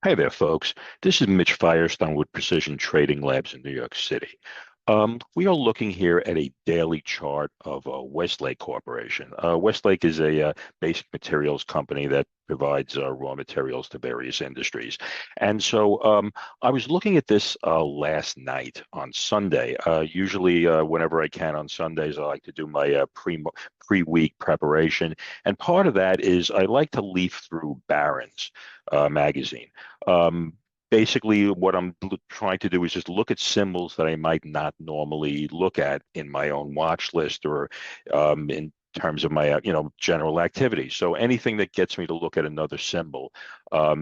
Hi there, folks. This is Mitch Firestone with Precision Trading Labs in New York City. We are looking here at a daily chart of Westlake Corporation. Westlake is a basic materials company that provides raw materials to various industries. And so I was looking at this last night on Sunday. Usually, whenever I can on Sundays, I like to do my pre-week preparation. And part of that is I like to leaf through Barron's magazine. Um, Basically, what I'm trying to do is just look at symbols that I might not normally look at in my own watch list or in terms of my general activity. So anything that gets me to look at another symbol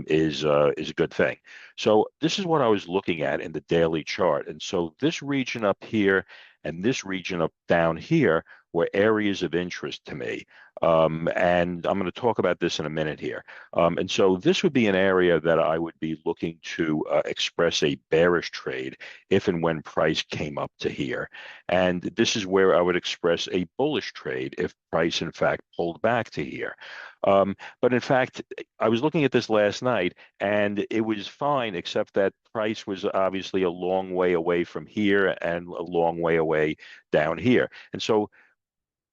is a good thing. So this is what I was looking at in the daily chart. And so this region up here and this region up down here were areas of interest to me. And I'm going to talk about this in a minute here. And so this would be an area that I would be looking to express a bearish trade if and when price came up to here. And this is where I would express a bullish trade if price, in fact, pulled back to here. But in fact, I was looking at this last night and it was fine, except that price was obviously a long way away from here and a long way away down here. And so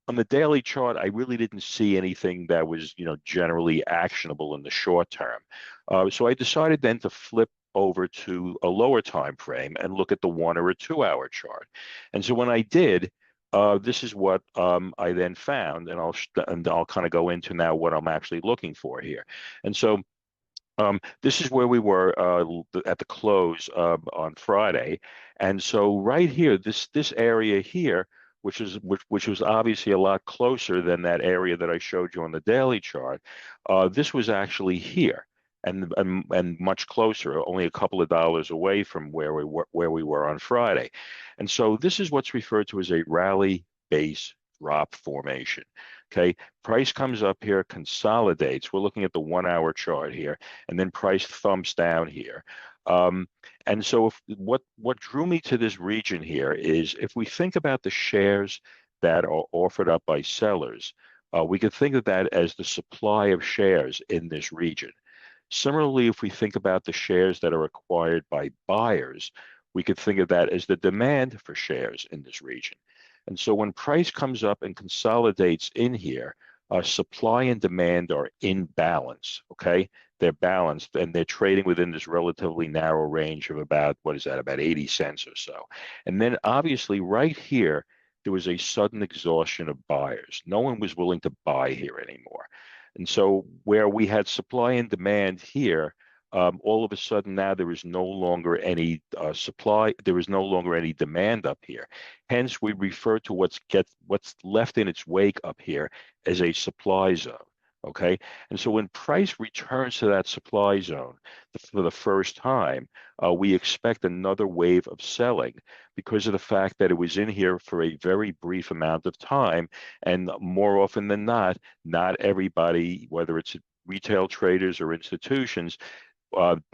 on the daily chart, I really didn't see anything that was, generally actionable in the short term. So I decided then to flip over to a lower time frame and look at the 1 or a 2 hour chart. And so when I did, this is what I then found, and I'll kind of go into now what I'm actually looking for here. And so this is where we were at the close on Friday, and so right here, this area here, which was obviously a lot closer than that area that I showed you on the daily chart. This was actually here, and much closer, only a couple of dollars away from where we were on Friday, and so this is what's referred to as a rally base drop formation. Okay, price comes up here, consolidates. We're looking at the 1 hour chart here, and then price thumps down here. And so what drew me to this region here is if we think about the shares that are offered up by sellers, we could think of that as the supply of shares in this region. Similarly, if we think about the shares that are acquired by buyers, we could think of that as the demand for shares in this region. And so when price comes up and consolidates in here, supply and demand are in balance, okay? They're balanced and they're trading within this relatively narrow range of about, what is that, about 80 cents or so. And then obviously right here, there was a sudden exhaustion of buyers. No one was willing to buy here anymore. And so where we had supply and demand here, all of a sudden now there is no longer any supply, there is no longer any demand up here. Hence, we refer to what's left in its wake up here as a supply zone. Okay, and so when price returns to that supply zone for the first time, we expect another wave of selling because of the fact that it was in here for a very brief amount of time, and more often than not everybody, whether it's retail traders or institutions,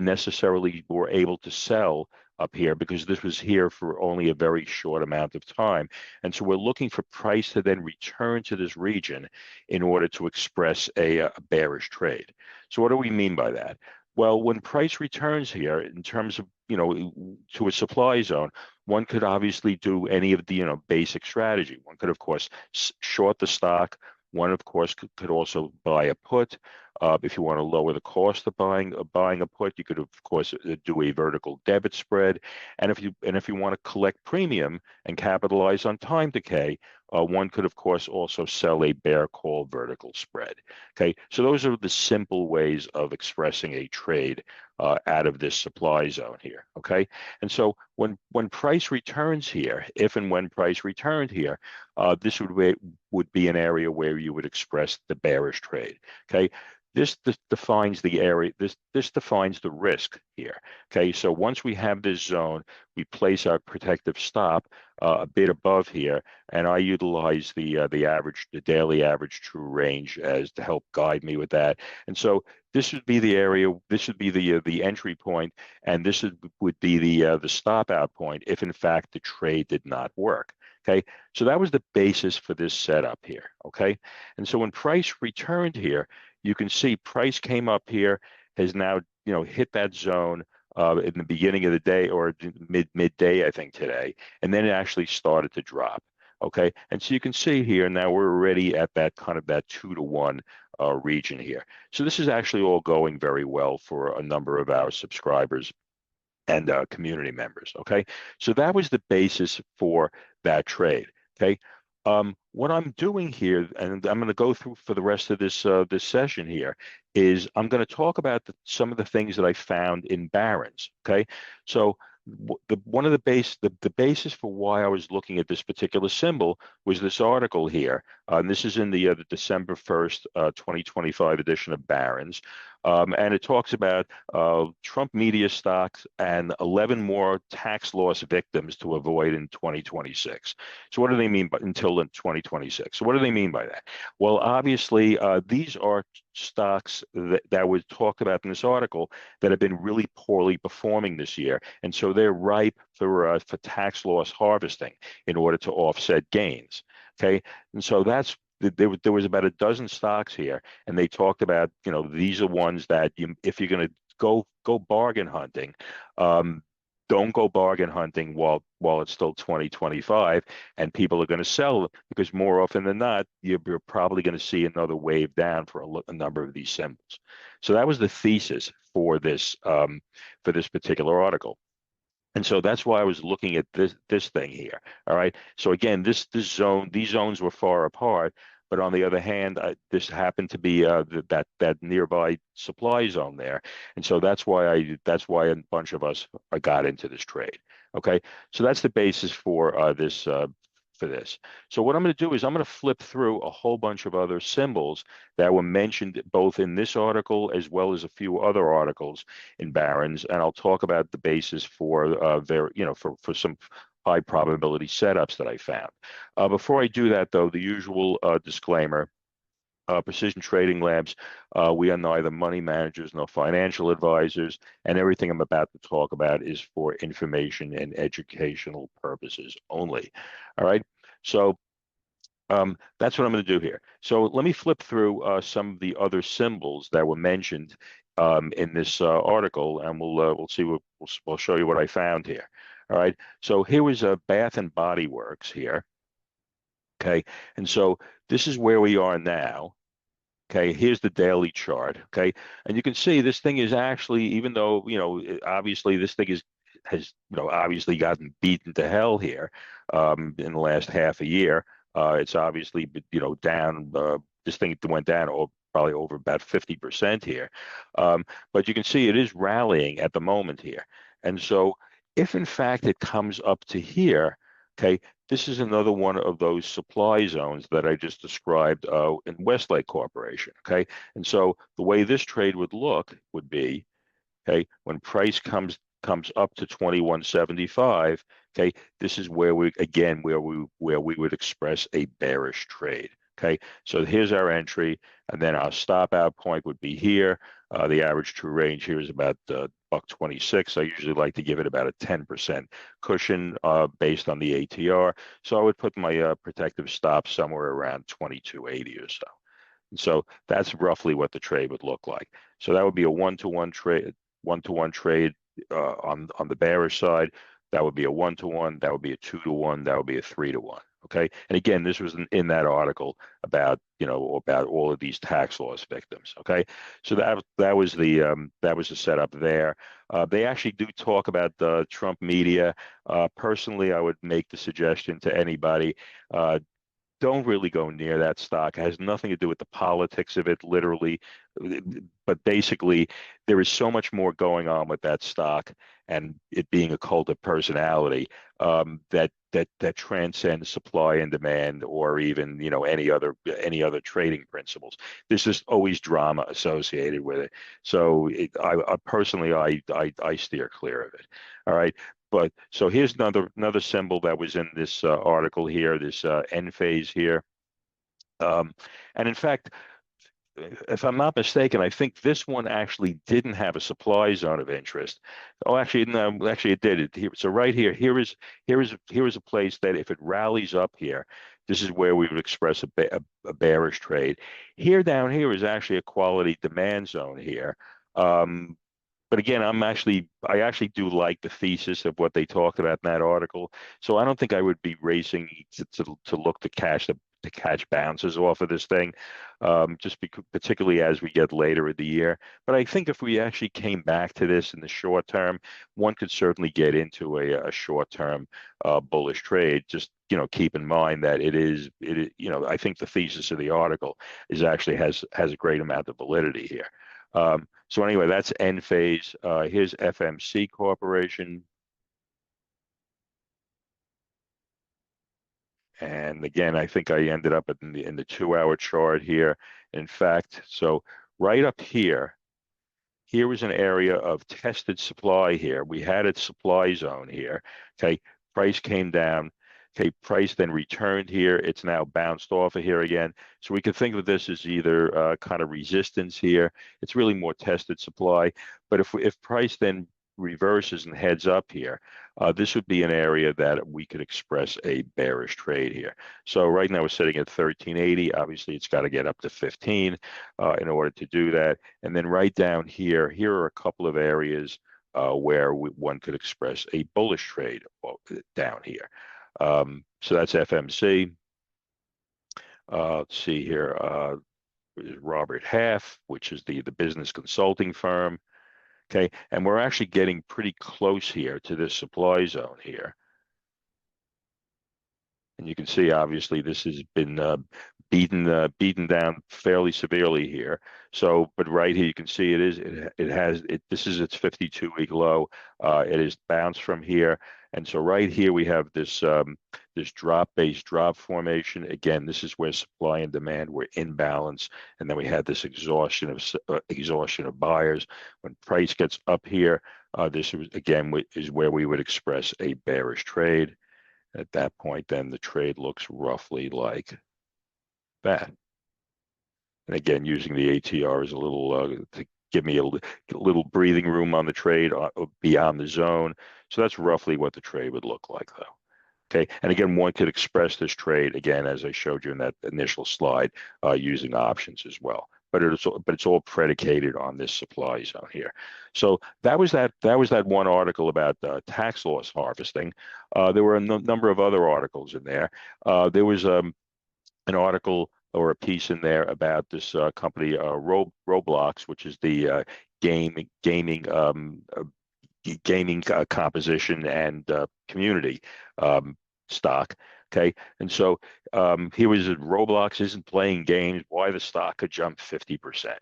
necessarily were able to sell up here because this was here for only a very short amount of time. And so we're looking for price to then return to this region in order to express a bearish trade. So what do we mean by that? Well, when price returns here in terms of, to a supply zone, one could obviously do any of the, basic strategy. One could, of course, short the stock. One, of course, could also buy a put. If you want to lower the cost of buying a put, you could, of course, do a vertical debit spread. And if you want to collect premium and capitalize on time decay, one could, of course, also sell a bear call vertical spread. Okay, so those are the simple ways of expressing a trade out of this supply zone here. Okay, and so when price returns here, if and when price returned here, this would be an area where you would express the bearish trade. Okay. This defines the area, this defines the risk here. Okay, so once we have this zone, we place our protective stop a bit above here, and I utilize the daily average true range as to help guide me with that. And so this would be the area, this would be the entry point, and this would be the stop out point if in fact the trade did not work. Okay, so that was the basis for this setup here. Okay, and so when price returned here, you can see price came up here has now, hit that zone in the beginning of the day, or midday, I think, today, and then it actually started to drop. Okay, and so you can see here now we're already at that kind of that 2-to-1 region here. So this is actually all going very well for a number of our subscribers and community members. Okay, so that was the basis for that trade. Okay, what I'm doing here, and I'm going to go through for the rest of this session here, is I'm going to talk about some of the things that I found in Barron's. Okay, so one of the basis for why I was looking at this particular symbol was this article here, and this is in the December 1st, 2025 edition of Barron's, and it talks about Trump media stocks and 11 more tax loss victims to avoid in 2026. So what do they mean by until in 2026? So what do they mean by that? Well, obviously, these are stocks that was talked about in this article that have been really poorly performing this year, and so they're ripe for tax loss harvesting in order to offset gains. Okay, and so that's there was about a dozen stocks here, and they talked about, these are ones that if you're going to go bargain hunting, don't go bargain hunting while it's still 2025 and people are going to sell, because more often than not, you're probably going to see another wave down for a number of these symbols. So that was the thesis for this particular article. And so that's why I was looking at this thing here. All right. So again, these zones were far apart, but on the other hand, this happened to be that nearby supply zone there, and so that's why a bunch of us got into this trade. Okay. So that's the basis for this. For this. So what I'm going to do is I'm going to flip through a whole bunch of other symbols that were mentioned both in this article as well as a few other articles in Barron's, and I'll talk about the basis for for some high probability setups that I found. Before I do that, though, the usual disclaimer. Precision Trading Labs, we are neither money managers nor financial advisors, and everything I'm about to talk about is for information and educational purposes only. All right, so that's what I'm going to do here. So let me flip through some of the other symbols that were mentioned in this article, and we'll see we'll show you what I found here. All right, so here was Bath and Body Works here. Okay, and so this is where we are now. Okay, here's the daily chart. Okay, and you can see this thing is actually, even though, obviously this thing has obviously gotten beaten to hell here in the last half a year. It's obviously, down. This thing went down probably over about 50% here, but you can see it is rallying at the moment here. And so, if in fact it comes up to here, okay, this is another one of those supply zones that I just described in Westlake Corporation. Okay, and so the way this trade would look would be, okay, when price comes up to 2175, okay, this is where we would express a bearish trade. Okay, so here's our entry, and then our stop out point would be here. The average true range here is about $1.26. I usually like to give it about a 10% cushion based on the ATR. So I would put my protective stop somewhere around 2280 or so. And so that's roughly what the trade would look like. So that would be a one-to-one trade on the bearish side. That would be a 1-to-1. That would be a 2-to-1. That would be a 3-to-1. Okay, and again, this was in that article about about all of these tax loss victims. Okay, so that was the setup there. They actually do talk about the Trump media. Personally, I would make the suggestion to anybody. Don't really go near that stock. It has nothing to do with the politics of it, literally. But basically, there is so much more going on with that stock and it being a cult of personality that transcends supply and demand, or even any other trading principles. There's just always drama associated with it. So I personally steer clear of it. All right. But so here's another symbol that was in this article here, this Enphase here. And in fact, if I'm not mistaken, I think this one actually didn't have a supply zone of interest. Oh, actually, no, actually it did. So right here is a place that if it rallies up here, this is where we would express a bearish trade. Here down here is actually a quality demand zone here. But again, I actually do like the thesis of what they talked about in that article. So I don't think I would be racing to look to catch bounces off of this thing, just because, particularly as we get later in the year. But I think if we actually came back to this in the short term, one could certainly get into a short term bullish trade. Just keep in mind that I think the thesis of the article is actually has a great amount of validity here. So anyway, that's Enphase. Here's FMC Corporation. And again, I think I ended up in the 2-hour chart here. In fact, so right up here was an area of tested supply here. We had a supply zone here. Okay, price came down. Okay, price then returned here. It's now bounced off of here again. So we could think of this as either kind of resistance here. It's really more tested supply. But if price then reverses and heads up here, this would be an area that we could express a bearish trade here. So right now we're sitting at 1380. Obviously, it's got to get up to 15 in order to do that. And then right down here are a couple of areas where one could express a bullish trade down here. So that's FMC. Let's see here. Robert Half, which is the business consulting firm. Okay, and we're actually getting pretty close here to this supply zone here. And you can see, obviously, this has been beaten down fairly severely here. So, but right here you can see this is its 52-week low. It is bounced from here, and so right here we have this drop-based drop formation. Again, this is where supply and demand were in balance, and then we had this exhaustion of buyers. When price gets up here, this is where we would express a bearish trade. At that point, then the trade looks roughly like that. And again, using the ATR as a little to give me a little breathing room on the trade beyond the zone. So that's roughly what the trade would look like, though. Okay, and again, one could express this trade again, as I showed you in that initial slide, using options as well. But it's all predicated on this supply zone here. So that was that one article about tax loss harvesting. There were a number of other articles in there. There was an article or a piece in there about this company Roblox, which is the gaming composition and community stock. Okay, and so here was Roblox isn't playing games. Why the stock could jump 50%.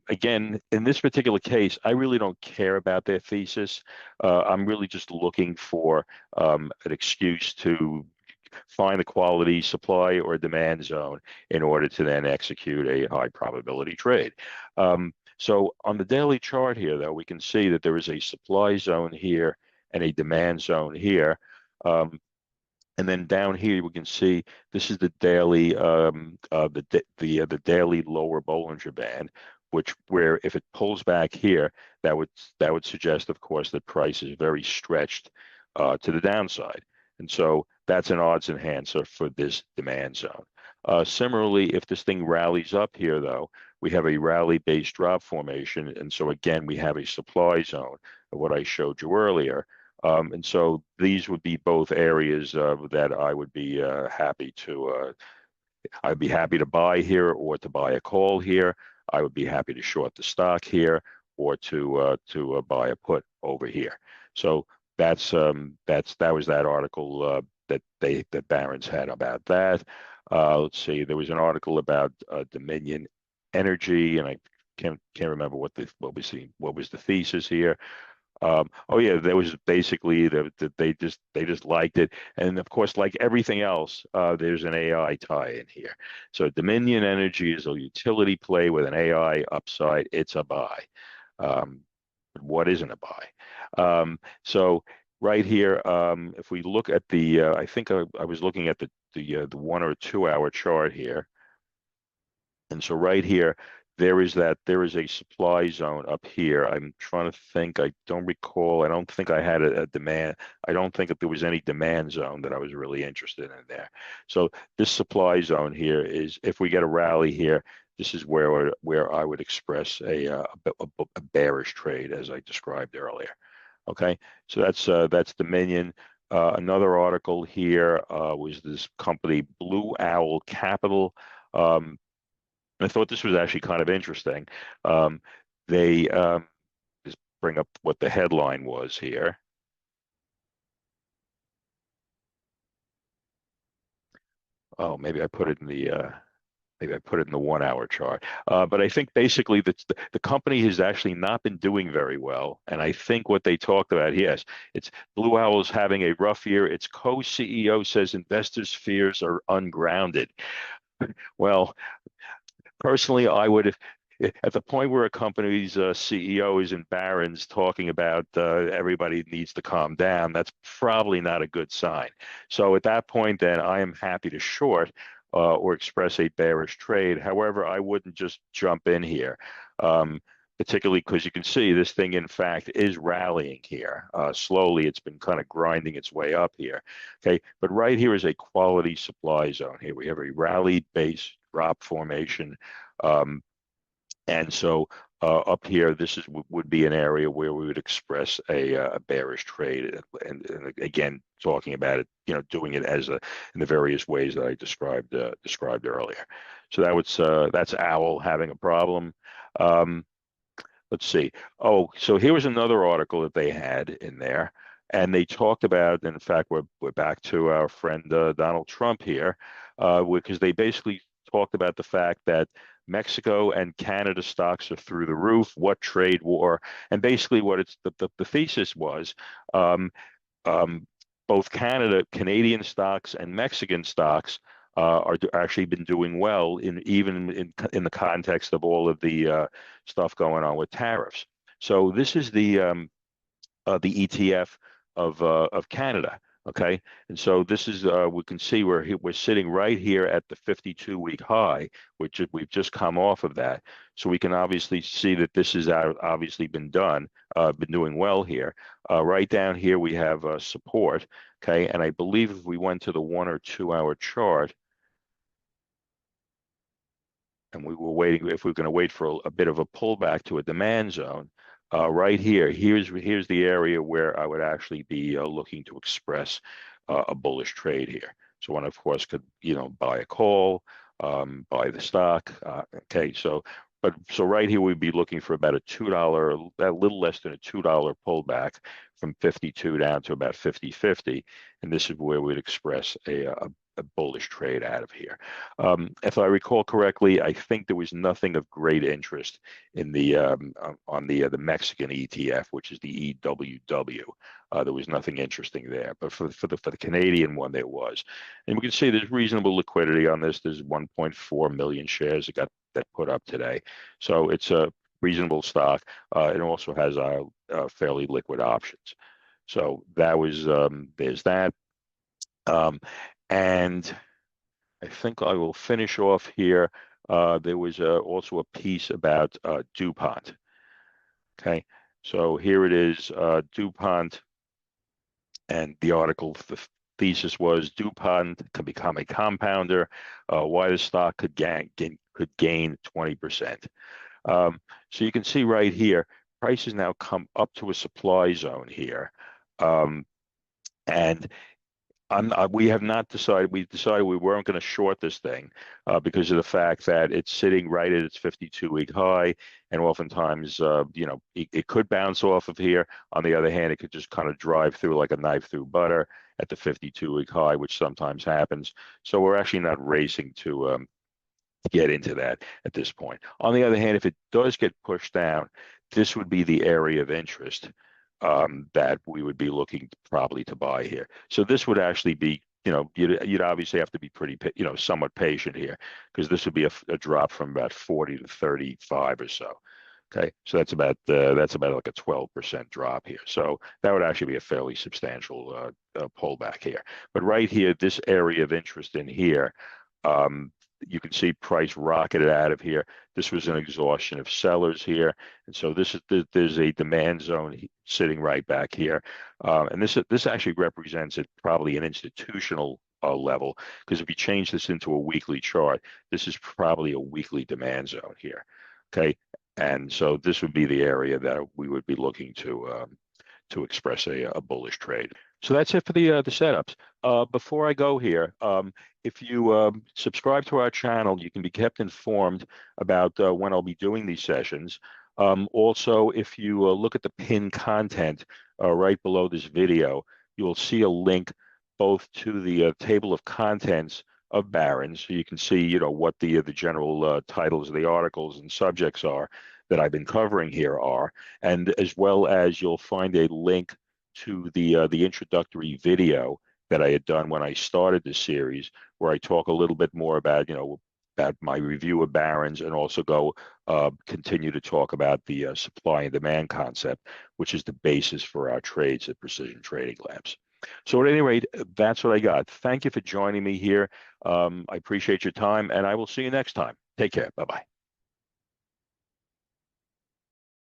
Again, in this particular case, I really don't care about their thesis. I'm really just looking for an excuse to find a quality supply or demand zone in order to then execute a high probability trade. So on the daily chart here, though, we can see that there is a supply zone here and a demand zone here. And then down here we can see this is the daily the daily lower Bollinger Band, where if it pulls back here, that would suggest, of course, that price is very stretched to the downside, and so that's an odds enhancer for this demand zone. Similarly, if this thing rallies up here, though, we have a rally-based drop formation, and so again we have a supply zone of what I showed you earlier. And so these would be both areas that I would be happy to. I'd be happy to buy here or to buy a call here. I would be happy to short the stock here or to buy a put over here. So that was that article that Barron's had about that. Let's see. There was an article about Dominion Energy, and I can't remember what was the thesis here. Oh yeah, there was basically they just liked it, and of course, like everything else, there's an AI tie in here. So Dominion Energy is a utility play with an AI upside. It's a buy. But what isn't a buy? So right here, if we look at the, I think I was looking at the 1 or 2 hour chart here, and so right here. There is a supply zone up here. I'm trying to think. I don't recall. I don't think I had a demand. I don't think that there was any demand zone that I was really interested in there. So this supply zone here is, if we get a rally here, this is where I would express a bearish trade as I described earlier. Okay, so that's Dominion. Another article here was this company Blue Owl Capital. I thought this was actually kind of interesting. They just bring up what the headline was here. Oh, maybe I put it in the 1 hour chart. But I think basically the company has actually not been doing very well. And I think what they talked about, yes, it's Blue Owl's having a rough year. Its co-CEO says investors' fears are ungrounded. Well, personally, I would, at the point where a company's CEO is in Barron's talking about everybody needs to calm down, that's probably not a good sign. So at that point, then I am happy to short or express a bearish trade. However, I wouldn't just jump in here. Particularly because you can see this thing, in fact, is rallying here. Slowly, it's been kind of grinding its way up here. Okay, but right here is a quality supply zone here. We have a rallied base drop formation. And so up here, this would be an area where we would express a bearish trade, and again, talking about it, doing it as in the various ways that I described earlier. So that's Owl having a problem. Let's see. Oh, so here was another article that they had in there, and they talked about. In fact, we're back to our friend Donald Trump here, because they basically talked about the fact that Mexico and Canada stocks are through the roof. What trade war? And basically, what the thesis was, both Canadian stocks and Mexican stocks are actually been doing well even in the context of all of the stuff going on with tariffs. So this is the ETF of Canada. Okay, and so this is we can see we're sitting right here at the 52-week high, which we've just come off of that. So we can obviously see that this has obviously been doing well here. Right down here we have support. Okay, and I believe if we went to the 1 or 2 hour chart, and we were waiting, if we're going to wait for a bit of a pullback to a demand zone, right here's the area where I would actually be looking to express a bullish trade here. So one, of course, could buy a call, buy the stock. Okay, so right here we'd be looking for about a little less than a $2 pullback from 52 down to about 50.50, and this is where we'd express a bullish trade out of here. If I recall correctly, I think there was nothing of great interest in the on the Mexican ETF, which is the EWW. There was nothing interesting there, but for the Canadian one there was, and we can see there's reasonable liquidity on this. There's 1.4 million shares that put up today, so it's a reasonable stock. It also has fairly liquid options. So that was there's that. And I think I will finish off here. There was also a piece about DuPont. Okay, so here it is, DuPont, and the article, the thesis was DuPont can become a compounder. Why the stock could gain 20%. So you can see right here, prices now come up to a supply zone here, and we have not decided. We decided we weren't going to short this thing because of the fact that it's sitting right at its 52-week high, and oftentimes, it could bounce off of here. On the other hand, it could just kind of drive through like a knife through butter at the 52-week high, which sometimes happens. So we're actually not racing to get into that at this point. On the other hand, if it does get pushed down, this would be the area of interest that we would be looking probably to buy here. So this would actually be, you'd obviously have to be pretty, somewhat patient here, because this would be a drop from about 40 to 35 or so. Okay, so that's about like a 12% drop here. So that would actually be a fairly substantial pullback here. But right here, this area of interest in here, you can see price rocketed out of here. This was an exhaustion of sellers here, and so there's a demand zone sitting right back here, and this actually represents probably an institutional level, because if you change this into a weekly chart, this is probably a weekly demand zone here. Okay, and so this would be the area that we would be looking to express a bullish trade. So that's it for the setups. Before I go here, if you subscribe to our channel, you can be kept informed about when I'll be doing these sessions. Also, if you look at the pinned content right below this video, you will see a link both to the table of contents of Barron, so you can see, what the general titles of the articles and subjects are that I've been covering here are, and as well as you'll find a link to the introductory video that I had done when I started the series, where I talk a little bit more about about my review of Barron's, and also continue to talk about the supply and demand concept, which is the basis for our trades at Precision Trading Labs. So at any rate, that's what I got. Thank you for joining me here. I appreciate your time, and I will see you next time. Take care. Bye-bye.